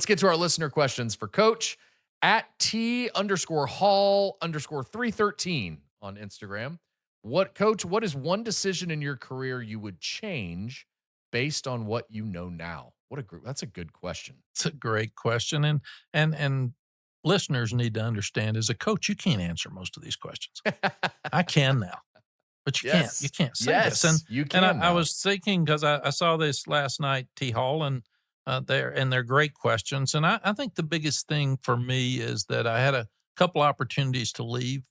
Let's get to our listener questions for Coach at T_Hall_313 on Instagram. Coach, what is one decision in your career you would change based on what you know now? That's a good question. It's a great question, and listeners need to understand, as a coach, you can't answer most of these questions. I can now, but you can't. You can't say this. Yes, you can And I now. was thinking, because I saw this last night, T. Hall, and they're great questions. And I think the biggest thing for me is that I had a couple opportunities to leave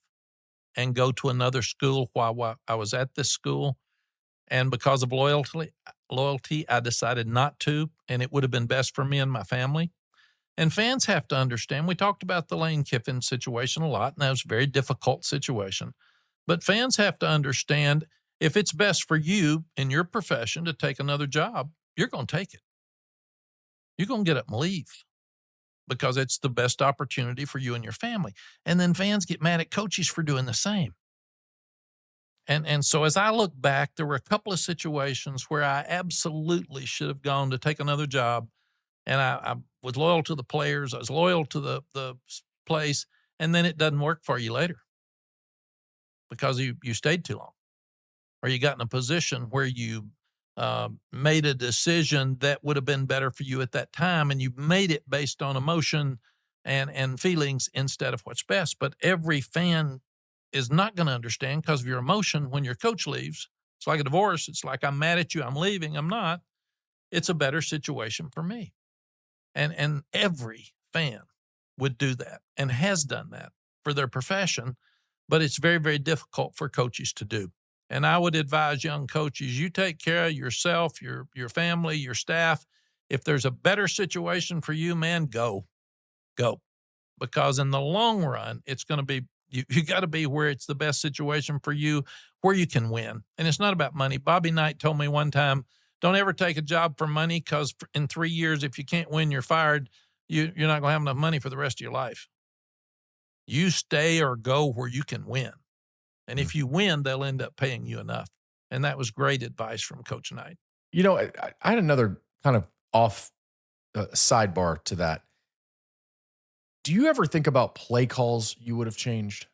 and go to another school while I was at this school, and because of loyalty, I decided not to, and it would have been best for me and my family. And fans have to understand, we talked about the Lane Kiffin situation a lot, and that was a very difficult situation. But fans have to understand, if it's best for you in your profession to take another job, you're going to take it. You're going to get up and leave because it's the best opportunity for you and your family. And then fans get mad at coaches for doing the same. And so as I look back, there were a couple of situations where I absolutely should have gone to take another job. And I was loyal to the players. I was loyal to the place. And then it doesn't work for you later because you stayed too long, or you got in a position where you made a decision that would have been better for you at that time. And you made it based on emotion and feelings instead of what's best. But every fan is not going to understand because of your emotion when your coach leaves. It's like a divorce. It's like, I'm mad at you, I'm leaving. I'm not. It's a better situation for me. And every fan would do that and has done that for their profession, but it's very, very difficult for coaches to do. And I would advise young coaches, you take care of yourself, your family, your staff. If there's a better situation for you, man, go. Because in the long run, it's going to be, you got to be where it's the best situation for you, where you can win. And it's not about money. Bobby Knight told me one time, don't ever take a job for money, because in 3 years, if you can't win, you're fired. You're not going to have enough money for the rest of your life. You stay or go where you can win. And if you win, they'll end up paying you enough. And that was great advice from Coach Knight. You know, I had another kind of off sidebar to that. Do you ever think about play calls you would have changed?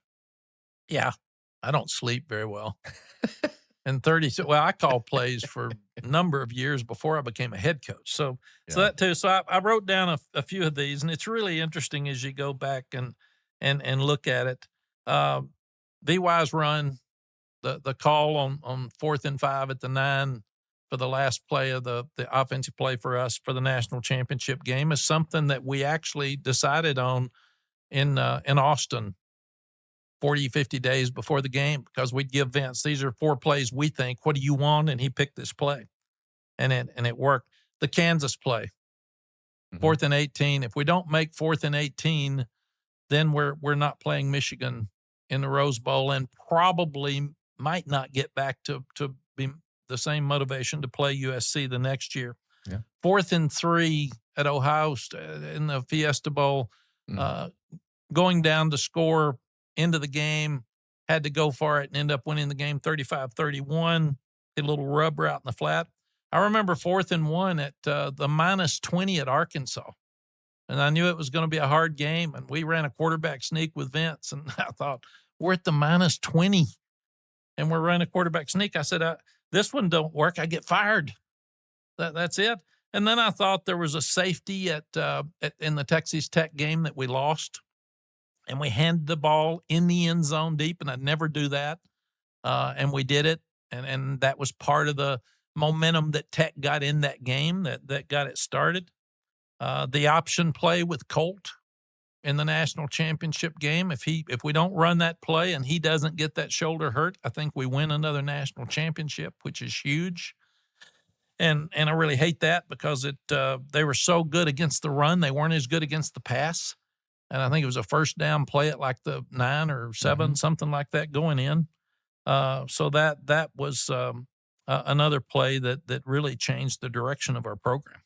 Yeah, I don't sleep very well. And I called plays for a number of years before I became a head coach. So that too. So I wrote down a few of these, and it's really interesting as you go back and look at it. VY's run, the call on 4th and 5 at the 9 for the last play of the offensive play for us for the national championship game is something that we actually decided on in Austin 40, 50 days before the game, because we'd give Vince, these are 4 plays we think, what do you want? And he picked this play, and it worked. The Kansas play, 4th and 18. If we don't make 4th and 18, then we're not playing Michigan in the Rose Bowl, and probably might not get back to be the same motivation to play USC the next year. Yeah. 4th and 3 at Ohio in the Fiesta Bowl, going down to score into the game, had to go for it and end up winning the game 35-31, a little rubber out in the flat. I remember 4th and 1 at the -20 at Arkansas. And I knew it was going to be a hard game, and we ran a quarterback sneak with Vince, and I thought, we're at the -20, and we're running a quarterback sneak. I said, this one don't work. I get fired. That's it. And then I thought there was a safety in the Texas Tech game that we lost, and we handed the ball in the end zone deep, and I'd never do that. And we did it, and that was part of the momentum that Tech got in that game that got it started. The option play with Colt in the national championship game. If we don't run that play and he doesn't get that shoulder hurt, I think we win another national championship, which is huge. And I really hate that because they were so good against the run. They weren't as good against the pass. And I think it was a first down play at like the 9 or 7, something like that going in. So that was another play that really changed the direction of our program.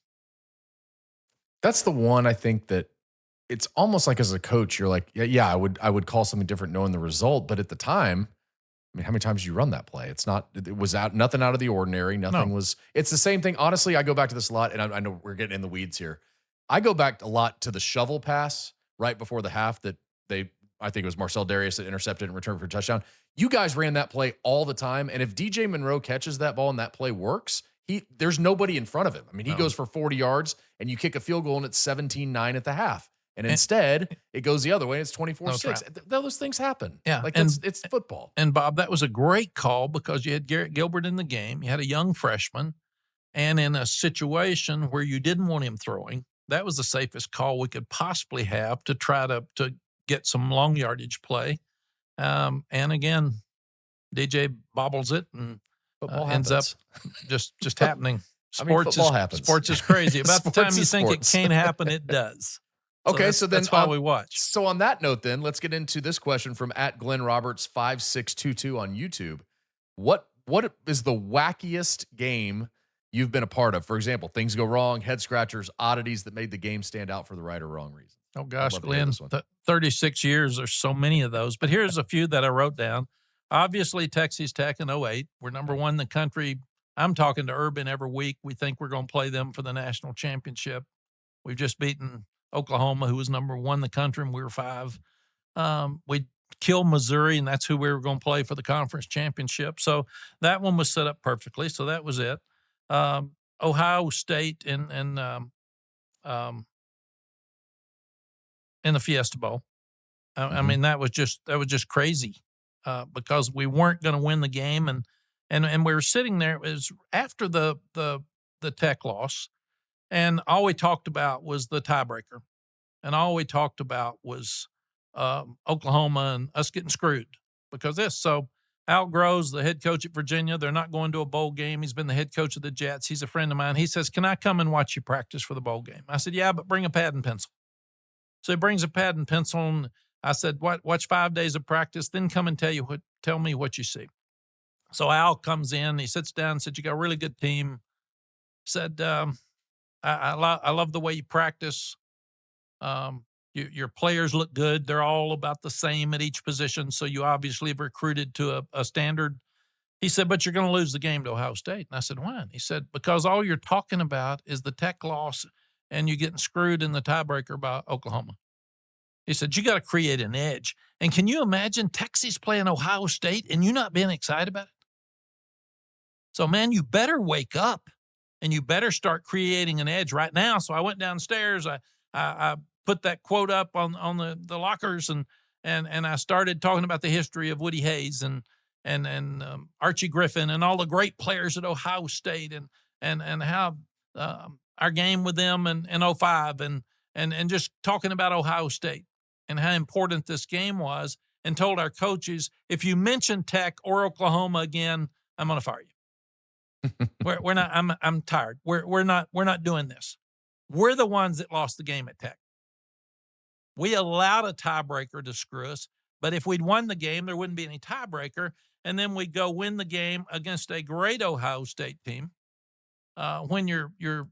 That's the one I think that it's almost like as a coach, you're like, yeah, I would call something different knowing the result. But at the time, I mean, how many times did you run that play? It was nothing out of the ordinary. Nothing was, it's the same thing. Honestly, I go back to this a lot, and I know we're getting in the weeds here. I go back a lot to the shovel pass right before the half that I think it was Marcel Darius that intercepted and returned for a touchdown. You guys ran that play all the time. And if DJ Monroe catches that ball and that play works, there's nobody in front of him. I mean, he goes for 40 yards and you kick a field goal and it's 17-9 at the half. And instead, it goes the other way and it's 24-6. Right. Those things happen. Yeah. Like it's football. And Bob, that was a great call because you had Garrett Gilbert in the game. You had a young freshman. And in a situation where you didn't want him throwing, that was the safest call we could possibly have to try to get some long yardage play. And again, DJ bobbles it and ends up just happening. Sports happens. Sports is crazy. About the time you think it can't happen, it does. Okay, so that's why we watch. So on that note, then let's get into this question from @GlennRoberts5622 on YouTube. What is the wackiest game you've been a part of? For example, things go wrong, head scratchers, oddities that made the game stand out for the right or wrong reason. Oh gosh, Glenn, 36 years, there's so many of those. But here's a few that I wrote down. Obviously, Texas Tech in 08. We're number one in the country. I'm talking to Urban every week. We think we're going to play them for the national championship. We've just beaten Oklahoma, who was number one in the country, and we were 5. We killed Missouri, and that's who we were going to play for the conference championship. So that one was set up perfectly. So that was it. Ohio State in the Fiesta Bowl. I mean, that was just crazy because we weren't going to win the game, and we were sitting there. It was after the Tech loss, and all we talked about was the tiebreaker, and all we talked about was Oklahoma and us getting screwed because this. So Al Groves, the head coach at Virginia, they're not going to a bowl game. He's been the head coach of the Jets. He's a friend of mine. He says, "Can I come and watch you practice for the bowl game?" I said, "Yeah, but bring a pad and pencil." So he brings a pad and pencil, and I said, "Watch 5 days of practice, then come and tell me what you see." So Al comes in, he sits down and said, "You got a really good team." Said, I love the way you practice. Your players look good. They're all about the same at each position, so you obviously have recruited to a standard." He said, "But you're going to lose the game to Ohio State." And I said, "Why?" He said, "Because all you're talking about is the Tech loss and you're getting screwed in the tiebreaker by Oklahoma." He said, "You got to create an edge." And can you imagine Texas playing Ohio State and you not being excited about it? So, man, you better wake up and you better start creating an edge right now. So I went downstairs. I put that quote up on the lockers and I started talking about the history of Woody Hayes and Archie Griffin and all the great players at Ohio State and how our game with them in 05 and just talking about Ohio State and how important this game was, and told our coaches, if you mention Tech or Oklahoma again, I'm going to fire you. We're not. I'm tired. We're not doing this. We're the ones that lost the game at Tech. We allowed a tiebreaker to screw us, but if we'd won the game, there wouldn't be any tiebreaker, and then we'd go win the game against a great Ohio State team. When you're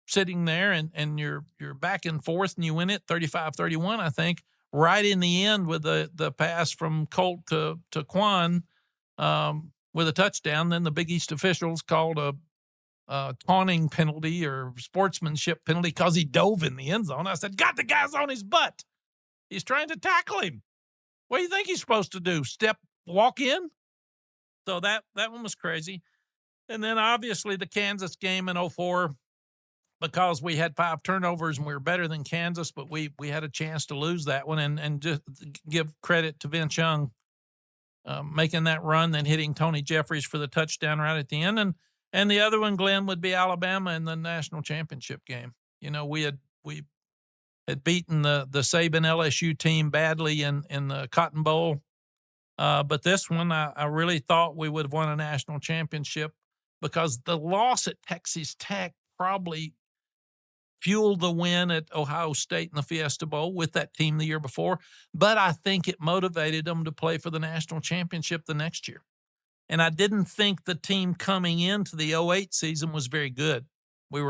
sitting there and you're back and forth and you win it 35-31, I think, right in the end with the pass from Colt to Quan with a touchdown. Then the Big East officials called a taunting penalty or sportsmanship penalty because he dove in the end zone. I said, "Got the guy's on his butt. He's trying to tackle him. What do you think he's supposed to do? Walk in?" So that one was crazy. And then obviously the Kansas game in 04, because we had 5 turnovers and we were better than Kansas, but we had a chance to lose that one, and just give credit to Vince Young making that run, then hitting Tony Jeffries for the touchdown right at the end. And the other one, Glenn, would be Alabama in the national championship game. You know, we had beaten the Saban LSU team badly in the Cotton Bowl. But this one, I really thought we would have won a national championship because the loss at Texas Tech probably fueled the win at Ohio State in the Fiesta Bowl with that team the year before. But I think it motivated them to play for the national championship the next year. And I didn't think the team coming into the 08 season was very good. We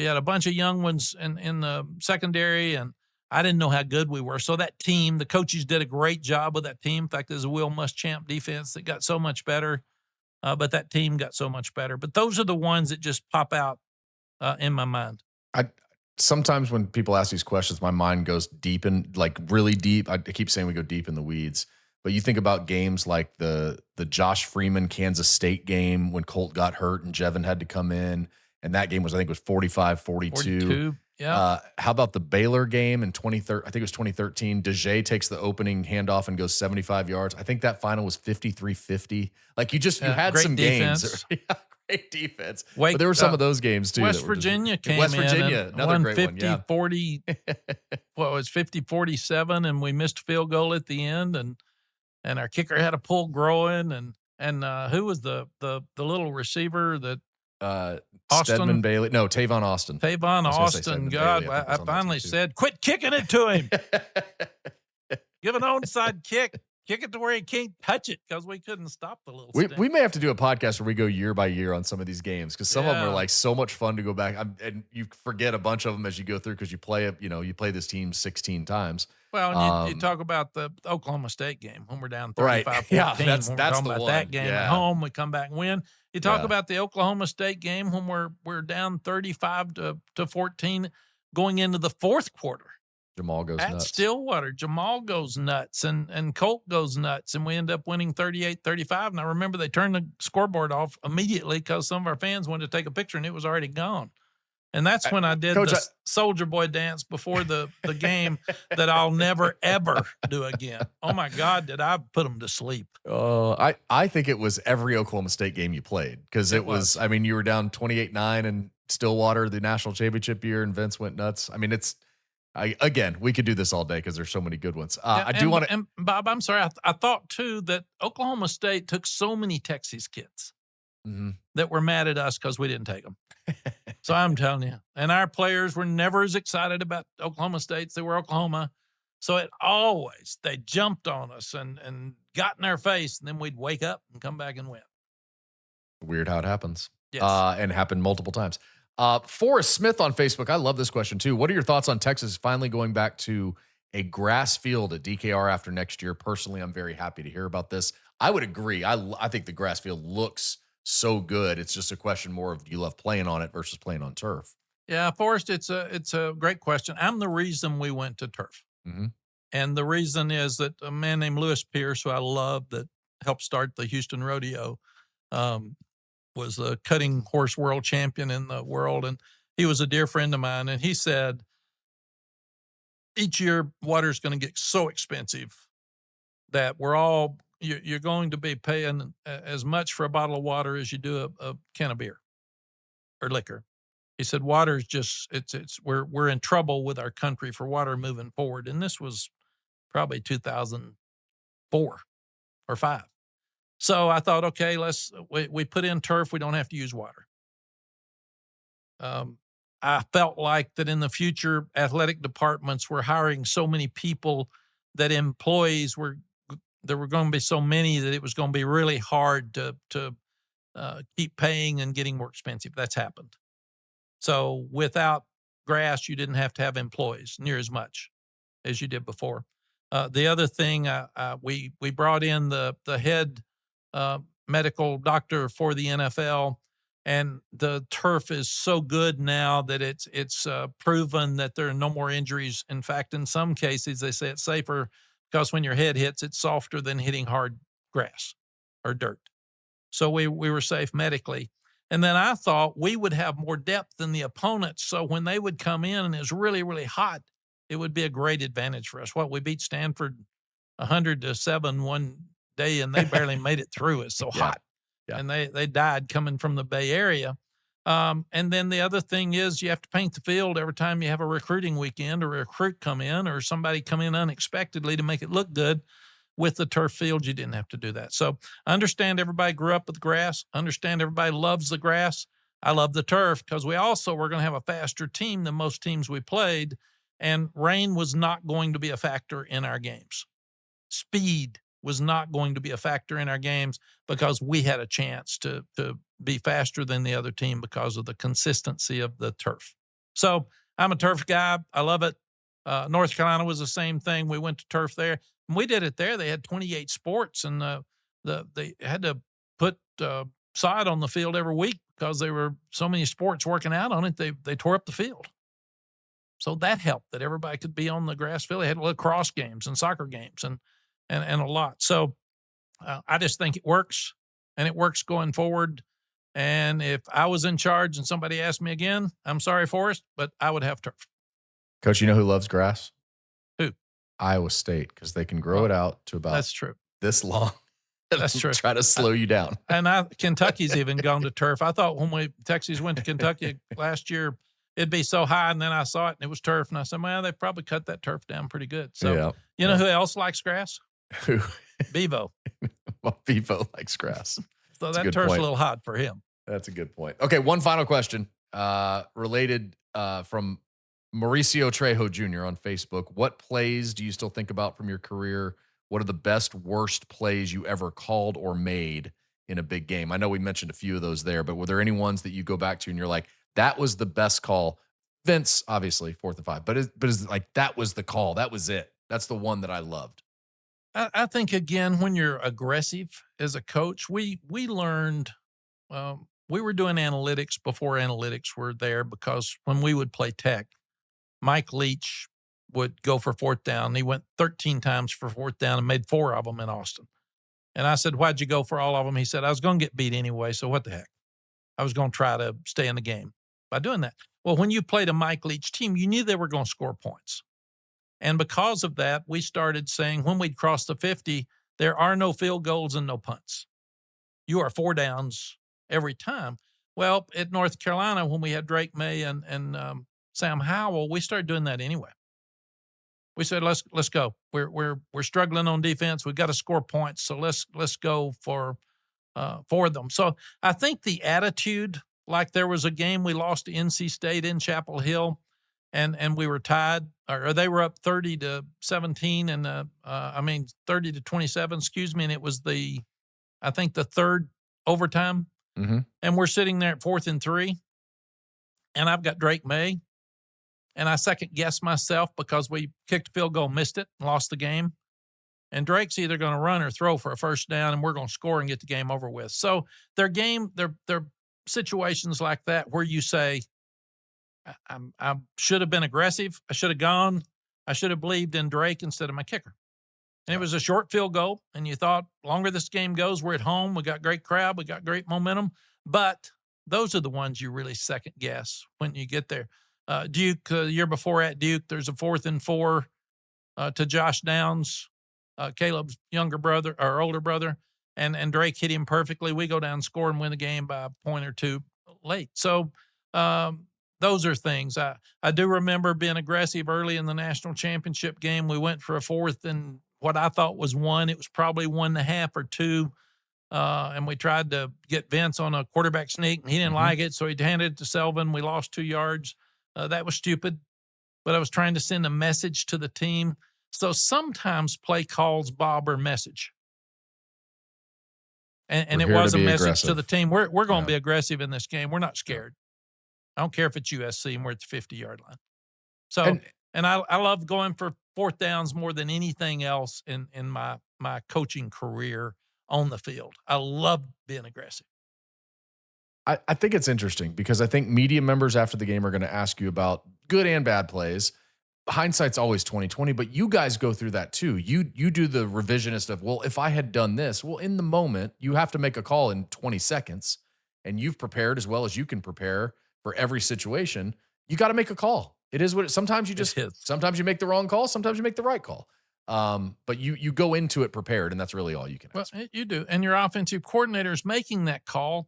had a bunch of young ones in the secondary, and I didn't know how good we were. So that team, the coaches did a great job with that team. In fact, there's a Will Muschamp defense that got so much better, but that team got so much better. But those are the ones that just pop out in my mind. sometimes when people ask these questions, my mind goes deep in like really deep. I keep saying we go deep in the weeds, but you think about games like the Josh Freeman Kansas State game when Colt got hurt and Jevin had to come in, and that game was I think was 45-42. 42. Yeah. How about the Baylor game in 2013? I think it was 2013. DeJay takes the opening handoff and goes 75 yards. I think that final was 53-50. Like you had Great some defense. games. Yeah, great defense. Wake, but there were some of those games too. West that were just- Virginia came West in Virginia, and another won great 50, one. Yeah. 40, what was 50-47, and we missed a field goal at the end, and our kicker had a pull groin, and who was the little receiver that Austin? Stedman Bailey. No, Tavon Austin. Tavon I was gonna say Austin. Stedman God, Bailey, I think, I was on that finally team, too. said, quit kicking it to him. Give an onside kick. Kick it to where he can't touch it because we couldn't stop the little stick. We may have to do a podcast where we go year by year on some of these games because some of them are Yeah. like so much fun to go back and you forget a bunch of them as you go through because you play this team 16 times. Well, and you talk about the Oklahoma State game when we're down 35-14. Right. Yeah, that's when we're the talking about one. that game Yeah. at home, we come back and win. You talk Yeah. about the Oklahoma State game when we're down 35 to 14 going into the fourth quarter. Jamal goes At nuts. Stillwater, Jamal goes nuts and Colt goes nuts, and we end up winning 38-35. And I remember they turned the scoreboard off immediately because some of our fans wanted to take a picture and it was already gone. And that's when I did Coach, the Soldier Boy dance before the game that I'll never, ever do again. Oh, my God, did I put them to sleep. I think it was every Oklahoma State game you played because it was, I mean, you were down 28-9 in Stillwater, the national championship year, and Vince went nuts. I mean, again, we could do this all day because there's so many good ones. I do want to. And Bob, I'm sorry. I thought, too, that Oklahoma State took so many Texas kids that were mad at us because we didn't take them. So I'm telling you. And our players were never as excited about Oklahoma State as they were Oklahoma. So they jumped on us and got in our face, and then we'd wake up and come back and win. Weird how it happens. Yes. And happened multiple times. Forrest Smith on Facebook. I love this question too. What are your thoughts on Texas finally going back to a grass field at DKR after next year? Personally, I'm very happy to hear about this. I would agree. I think the grass field looks so good. It's just a question more of do you love playing on it versus playing on turf? Yeah, Forrest, it's a great question. I'm the reason we went to turf. And the reason is that a man named Lewis Pierce, who I love, that helped start the Houston Rodeo, was the cutting horse world champion in the world. And he was a dear friend of mine. And he said, each year water is going to get so expensive that you're going to be paying as much for a bottle of water as you do a can of beer or liquor. He said, water is just, we're in trouble with our country for water moving forward. And this was probably 2004 or 5. So I thought, okay, we put in turf. We don't have to use water. I felt like that in the future, athletic departments were hiring so many people that there were going to be so many that it was going to be really hard to keep paying and getting more expensive. That's happened. So without grass, you didn't have to have employees near as much as you did before. The other thing, we brought in the head medical doctor for the NFL, and the turf is so good now that it's proven that there are no more injuries. In fact, in some cases, they say it's safer because when your head hits, it's softer than hitting hard grass or dirt. So we were safe medically. And then I thought we would have more depth than the opponents. So when they would come in and it was really, really hot, it would be a great advantage for us. We beat Stanford 100-7 one day, and they barely made it through. It's so hot. Yeah. And they died coming from the Bay Area. And then the other thing is you have to paint the field every time you have a recruiting weekend or a recruit come in or somebody come in unexpectedly to make it look good. With the turf field, you didn't have to do that. So I understand everybody grew up with grass. I understand everybody loves the grass. I love the turf because we also were going to have a faster team than most teams we played, and rain was not going to be a factor in our games. Speed was not going to be a factor in our games because we had a chance to be faster than the other team because of the consistency of the turf. So I'm a turf guy. I love it. North Carolina was the same thing. We went to turf there. When we did it there, they had 28 sports, and they had to put sod on the field every week because there were so many sports working out on it. They tore up the field. So that helped that everybody could be on the grass field. They had lacrosse games and soccer games and a lot. So I just think it works, and it works going forward. And if I was in charge and somebody asked me again, I'm sorry, Forrest, but I would have turf. Coach, you know who loves grass? Who? Iowa State, because they can grow Well, it out to about that's true. this long. That's true. Try to slow you down. And Kentucky's even gone to turf. I thought when Texas went to Kentucky last year, it'd be so high, and then I saw it and it was turf, and I said, well, they probably cut that turf down pretty good. So you know who else likes grass? Who? Bevo. Well, Bevo likes grass. So that turf's a little hot for him. That's a good point. Okay, one final question related from Mauricio Trejo Jr. on Facebook. What plays do you still think about from your career? What are the best, worst plays you ever called or made in a big game? I know we mentioned a few of those there, but were there any ones that you go back to and you're like, that was the best call? Vince, obviously, 4th and 5, but is like, that was the call. That was it. That's the one that I loved. I think, again, when you're aggressive as a coach, we learned we were doing analytics before analytics were there, because when we would play Tech, Mike Leach would go for 4th down. He went 13 times for 4th down and made 4 of them in Austin. And I said, why'd you go for all of them? He said, I was going to get beat anyway, so what the heck? I was going to try to stay in the game by doing that. Well, when you played a Mike Leach team, you knew they were going to score points. And because of that, we started saying when we'd cross the 50, there are no field goals and no punts. You are 4 downs every time. Well, at North Carolina, when we had Drake May and Sam Howell, we started doing that anyway. We said, let's go. We're struggling on defense. We've got to score points, so let's go for them. So I think the attitude, like there was a game we lost to NC State in Chapel Hill, and we were tied, or they were up 30-17, and 30-27, excuse me, and it was I think the 3rd overtime, and we're sitting there at 4th and 3, and I've got Drake May, and I second-guessed myself because we kicked a field goal, missed it, and lost the game. And Drake's either going to run or throw for a 1st down, and we're going to score and get the game over with. So their situations like that where you say, I should have been aggressive. I should have gone. I should have believed in Drake instead of my kicker. And it was a short field goal, and you thought, longer this game goes, we're at home. We got great crowd. We got great momentum. But those are the ones you really second-guess when you get there. Duke, the year before at Duke, there's a 4th and 4 to Josh Downs, Caleb's younger brother or older brother, and Drake hit him perfectly. We go down, score, and win the game by a point or two late. So those are things. I do remember being aggressive early in the national championship game. We went for a 4th and what I thought was 1. It was probably 1.5 or 2. And we tried to get Vince on a quarterback sneak, and he didn't like it, so he handed it to Selvin. We lost 2 yards. That was stupid, but I was trying to send a message to the team. So sometimes play calls, Bob, are message. And it was a message to the team. We're going to be aggressive in this game. We're not scared. I don't care if it's USC and we're at the 50-yard line. So, and I love going for 4th downs more than anything else in my coaching career on the field. I love being aggressive. I think it's interesting because I think media members after the game are going to ask you about good and bad plays. Hindsight's always 20/20, but you guys go through that too. You do the revisionist of, well, if I had done this, well, in the moment, you have to make a call in 20 seconds, and you've prepared as well as you can prepare for every situation. You got to make a call. It is what sometimes sometimes you make the wrong call, sometimes you make the right call. But you go into it prepared, and that's really all you can ask. Well, you do. And your offensive coordinator is making that call.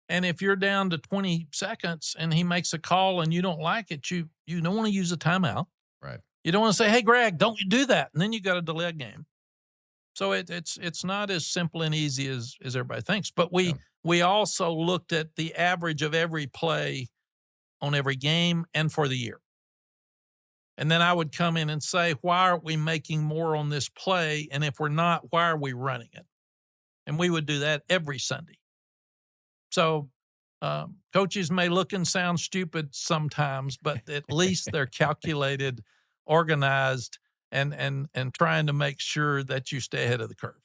And if you're down to 20 seconds and he makes a call and you don't like it, you don't want to use a timeout. Right. You don't want to say, hey, Greg, don't you do that. And then you got to delay a game. So it's not as simple and easy as everybody thinks. But we also looked at the average of every play on every game and for the year. And then I would come in and say, why aren't we making more on this play? And if we're not, why are we running it? And we would do that every Sunday. So coaches may look and sound stupid sometimes, but at least they're calculated, organized, and trying to make sure that you stay ahead of the curve.